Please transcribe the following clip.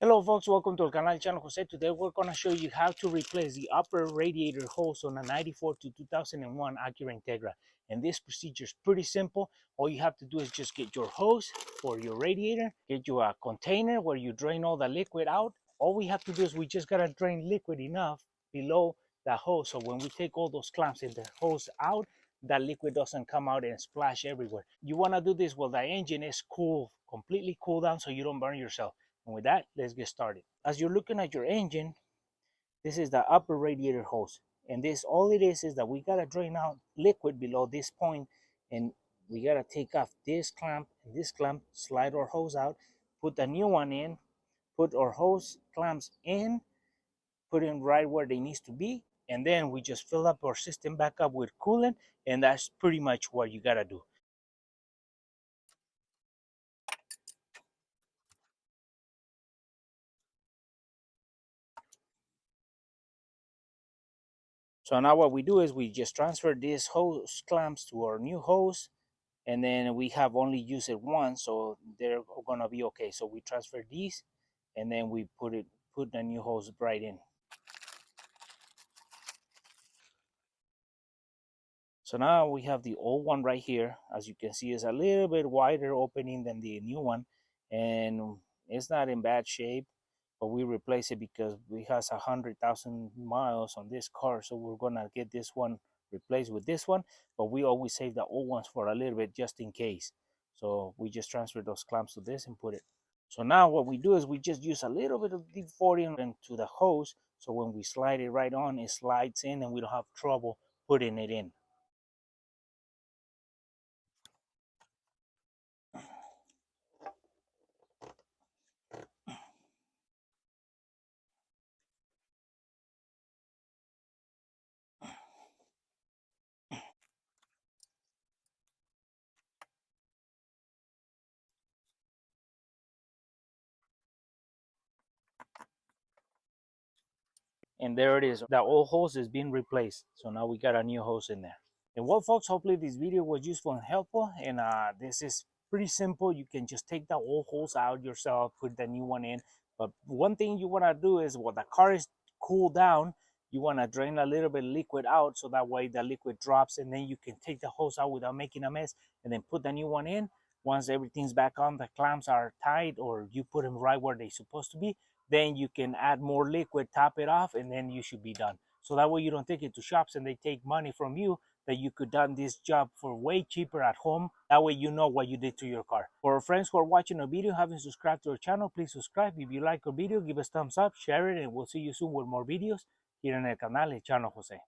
Hello folks, welcome to el canal channel Jose. Today we're going to show you how to replace the upper radiator hose on a 94 to 2001 Acura Integra. And this procedure is pretty simple. All you have to do is just get your hose for your radiator, get you a container where you drain all the liquid out. All we have to do is we just got to drain liquid enough below the hose, so when we take all those clamps and the hose out, that liquid doesn't come out and splash everywhere. You want to do this while the engine is cool, completely cool down, so you don't burn yourself. And with that, let's get started. As you're looking at your engine, this is the upper radiator hose. And this, all it is that we gotta drain out liquid below this point, and we gotta take off this clamp and this clamp, slide our hose out, put the new one in, put our hose clamps in, put in right where they needs to be, and then we just fill up our system back up with coolant, and that's pretty much what you gotta do. So now what we do is we just transfer these hose clamps to our new hose, and then we have only used it once, so they're gonna be okay. So we transfer these, and then we put the new hose right in. So now we have the old one right here. As you can see, it's a little bit wider opening than the new one, and it's not in bad shape, but we replace it because we has 100,000 miles on this car, so we're gonna get this one replaced with this one, but we always save the old ones for a little bit just in case. So we just transfer those clamps to this and put it. So now what we do is we just use a little bit of deep 40 into the hose, so when we slide it right on, it slides in and we don't have trouble putting it in. And there it is, the old hose is being replaced, so now we got a new hose in there. And well folks, hopefully this video was useful and helpful, and this is pretty simple. You can just take the old hose out yourself, put the new one in. But one thing you want to do is when the car is cooled down, you want to drain a little bit of liquid out, so that way the liquid drops, and then you can take the hose out without making a mess, and then put the new one in. Once everything's back on, the clamps are tight, or you put them right where they're supposed to be, then you can add more liquid, top it off, and then you should be done. So that way you don't take it to shops and they take money from you that you could done this job for way cheaper at home. That way you know what you did to your car. For our friends who are watching the video, haven't subscribed to our channel, please subscribe. If you like our video, give us thumbs up, share it, and we'll see you soon with more videos here en el canal de Channel Jose.